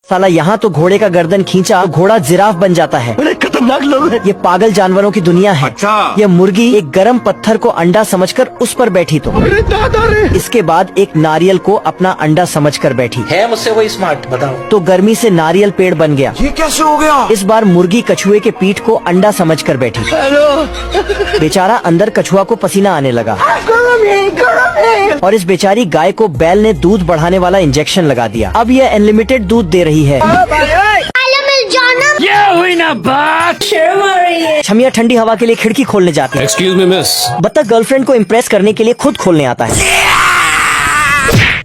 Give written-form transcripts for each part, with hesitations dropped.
साला यहाँ तो घोड़े का गर्दन खींचा, घोड़ा जिराफ बन जाता है। बड़े खतरनाक लोग हैं। ये पागल जानवरों की दुनिया है। अच्छा। ये मुर्गी एक गर्म पत्थर को अंडा समझकर उस पर बैठी तो अरे दादा रे। इसके बाद एक नारियल को अपना अंडा समझकर बैठी है मुझसे वही स्मार्ट, बताओ। तो गर्मी से नारियल पेड़ बन गया। ये कैसे हो गया? इस बार मुर्गी कछुए के पीठ को अंडा समझकर बैठी। हेलो। बेचारा अंदर कछुआ को पसीना आने लगा गरम है। और इस बेचारी गाय को बैल ने दूध बढ़ाने वाला इंजेक्शन लगा दिया। अब यह अनलिमिटेड दूध दे रही है। ये हुई ना बात। छमिया ठंडी हवा के लिए खिड़की खोलने जाती है। Excuse me miss. बत्तख गर्लफ्रेंड को इम्प्रेस करने के लिए खुद खोलने आता है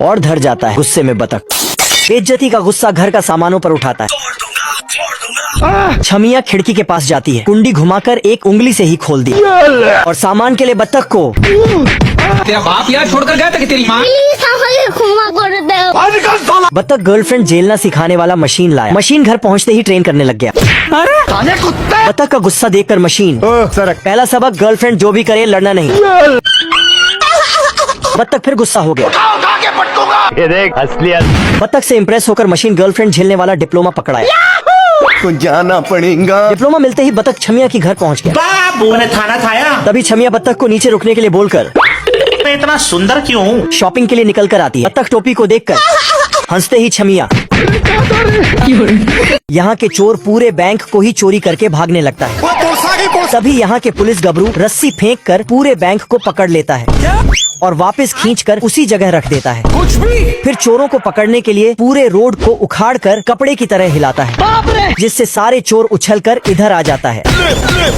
और धर जाता है गुस्से में बत्तख। बेइज्जती का गुस्सा घर का सामानों पर उठाता है। छमिया खिड़की के पास जाती है, कुंडी घुमाकर एक उंगली से ही खोल दी और सामान के लिए बत्तख को तेरा बाप यार छोड़कर गया था कि तेरी माँ? बत्तख गर्लफ्रेंड जेलना सिखाने वाला मशीन लाया। मशीन घर पहुंचते ही ट्रेन करने लग गया। अरे कुत्ते। बत्तख का गुस्सा देखकर मशीन पहला सबक गर्लफ्रेंड जो भी करे लड़ना नहीं। बत्तख फिर गुस्सा हो गया। उठा के पटकूंगा। ये देख असलियत। बत्तख से इम्प्रेस होकर मशीन गर्लफ्रेंड झेलने वाला डिप्लोमा पकड़ाया। तो जाना पड़ेगा। डिप्लोमा मिलते ही बत्तख छमिया की घर पहुंच गया। बाबू ने थाना थाया। तभी छमिया बत्तख को नीचे रुकने के लिए बोलकर मैं इतना सुंदर क्यों हूँ? शॉपिंग के लिए निकल कर आती है। बत्तख टोपी को देखकर हंसते ही छमिया यहाँ के चोर पूरे बैंक को ही चोरी करके भागने लगता है। तभी यहाँ के पुलिस गबरू रस्सी फेंक कर पूरे बैंक को पकड़ लेता है और वापस खींचकर उसी जगह रख देता है। कुछ भी। फिर चोरों को पकड़ने के लिए पूरे रोड को उखाड़कर कपड़े की तरह हिलाता है, जिससे सारे चोर उछलकर इधर आ जाता है।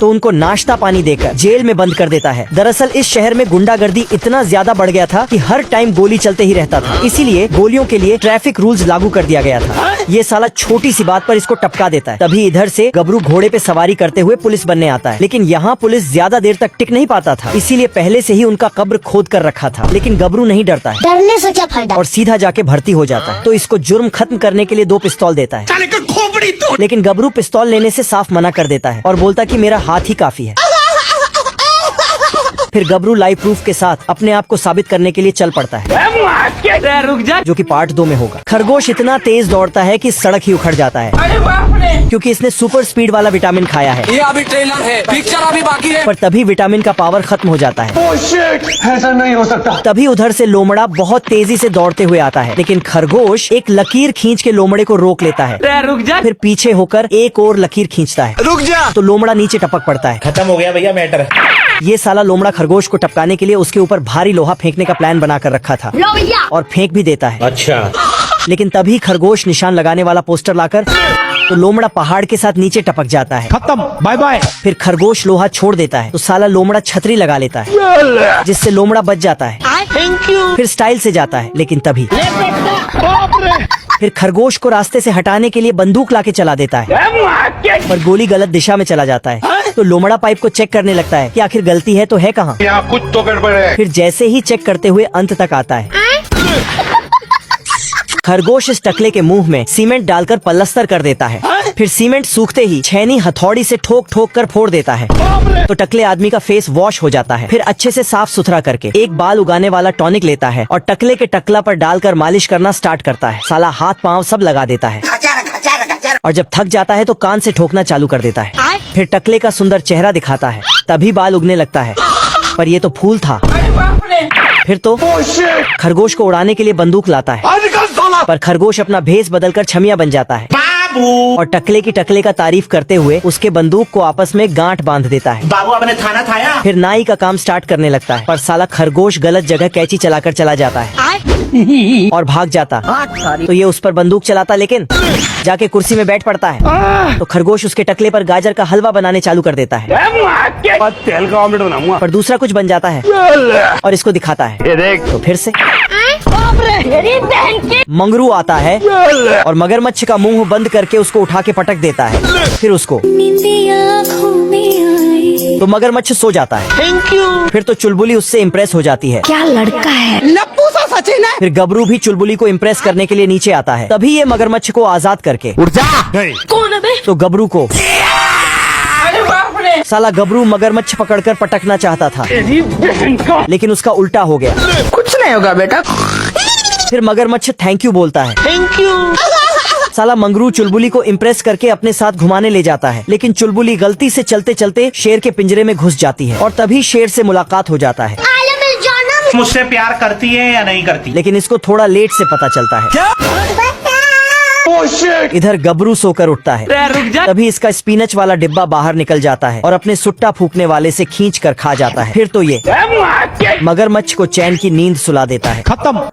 तो उनको नाश्ता पानी देकर जेल में बंद कर देता है। दरअसल इस शहर में गुंडागर्दी इतना ज्यादा बढ़ गया था कि हर टाइम गोली चलते ही रहता था, इसीलिए गोलियों के लिए ट्रैफिक रूल्स लागू कर दिया गया था। ये साला छोटी सी बात पर इसको टपका देता है। तभी इधर से गबरू घोड़े पे सवारी करते हुए पुलिस बनने आता है, लेकिन यहाँ पुलिस ज्यादा देर तक टिक नहीं पाता था, इसीलिए पहले से ही उनका कब्र खोद कर रखा था। लेकिन गबरू नहीं डरता है, डरने से क्या फायदा, और सीधा जाके भर्ती हो जाता है। तो इसको जुर्म खत्म करने के लिए 2 पिस्तौल देता है, लेकिन गबरू पिस्तौल लेने से साफ मना कर देता है और बोलता कि मेरा हाथ ही काफी है। फिर गबरू लाइव प्रूफ के साथ अपने आप को साबित करने के लिए चल पड़ता है, रुक जा। जो कि पार्ट 2 में होगा। खरगोश इतना तेज दौड़ता है कि सड़क ही उखड़ जाता है, अरे बाप रे। क्योंकि इसने सुपर स्पीड वाला विटामिन खाया है। ये अभी ट्रेलर है, पिक्चर अभी बाकी है। पर तभी विटामिन का पावर खत्म हो जाता है। ओह शिट, ऐसा नहीं हो सकता। तभी उधर से लोमड़ा बहुत तेजी से दौड़ते हुए आता है, लेकिन खरगोश एक लकीर खींच के लोमड़े को रोक लेता है। रुक जा। फिर पीछे होकर एक और लकीर खींचता है, रुक जा। तो लोमड़ा नीचे टपक पड़ता है। खत्म हो गया भैया मैटर। ये साला लोमड़ा खरगोश को टपकाने के लिए उसके ऊपर भारी लोहा फेंकने का प्लान बना कर रखा था और फेंक भी देता है। अच्छा। लेकिन तभी खरगोश निशान लगाने वाला पोस्टर लाकर तो लोमड़ा पहाड़ के साथ नीचे टपक जाता है। खत्म, बाय बाय। फिर खरगोश लोहा छोड़ देता है, तो साला लोमड़ा छतरी लगा लेता है, जिससे लोमड़ा बच जाता है। Thank you. फिर स्टाइल से जाता है, लेकिन तभी फिर खरगोश को रास्ते से हटाने के लिए बंदूक लाके चला देता है, पर गोली गलत दिशा में चला जाता है। तो लोमड़ा पाइप को चेक करने लगता है कि आखिर गलती है तो है कहाँ। यहाँ कुछ तो गड़बड़ है। फिर जैसे ही चेक करते हुए अंत तक आता है, खरगोश इस टकले के मुंह में सीमेंट डालकर पलस्तर कर देता है। फिर सीमेंट सूखते ही छेनी हथौड़ी से ठोक ठोक कर फोड़ देता है, तो टकले आदमी का फेस वॉश हो जाता है। फिर अच्छे से साफ सुथरा करके एक बाल उगाने वाला टॉनिक लेता है और टकले के टकला पर डालकर मालिश करना स्टार्ट करता है। साला हाथ पाँव सब लगा देता है, और जब थक जाता है तो कान से ठोकना चालू कर देता है। फिर टकले का सुंदर चेहरा दिखाता है, तभी बाल उगने लगता है, पर ये तो फूल था। फिर तो खरगोश को उड़ाने के लिए बंदूक लाता है, पर खरगोश अपना भेष बदलकर छमिया बन जाता है बाबू। और टकले का तारीफ करते हुए उसके बंदूक को आपस में गांठ बांध देता है। बाबू आपने थाना थाया। फिर नाई का काम स्टार्ट करने लगता है, पर साला खरगोश गलत जगह कैंची चलाकर चला जाता है और भाग जाता। तो ये उस पर बंदूक चलाता, लेकिन जाके कुर्सी में बैठ पड़ता है। तो खरगोश उसके टकले पर गाजर का हलवा बनाने चालू कर देता है, तेल का ऑमलेट बनाऊंगा। पर दूसरा कुछ बन जाता है और इसको दिखाता है। ये देख। तो फिर से मंगरू आता है और मगरमच्छ का मुंह बंद करके उसको उठा के पटक देता है। फिर उसको तो मगरमच्छ सो जाता है। Thank you. फिर तो चुलबुली उससे इम्प्रेस हो जाती है। क्या लड़का है, लप्पू सा सचिन है। फिर गबरू भी चुलबुली को इम्प्रेस करने के लिए नीचे आता है। तभी ये मगरमच्छ को आजाद करके उठ जा। कौन है बे? तो गबरू को अरे बाप रे। साला गबरू मगरमच्छ पकड़कर पटकना चाहता था, लेकिन उसका उल्टा हो गया। कुछ नहीं होगा बेटा। फिर मगरमच्छ थैंक यू बोलता है, थैंक यू। साला मंगरू चुलबुली को इम्प्रेस करके अपने साथ घुमाने ले जाता है, लेकिन चुलबुली गलती से चलते चलते शेर के पिंजरे में घुस जाती है और तभी शेर से मुलाकात हो जाता है। आलम मिल जाना। मुझसे प्यार करती है या नहीं करती? लेकिन इसको थोड़ा लेट से पता चलता है। इधर गबरू सोकर उठता है, तभी इसका स्पिनच वाला डिब्बा बाहर निकल जाता है और अपने सुट्टा फूकने वाले से खींच कर खा जाता है। फिर तो ये मगरमच्छ को चैन की नींद सुला देता है। खत्म।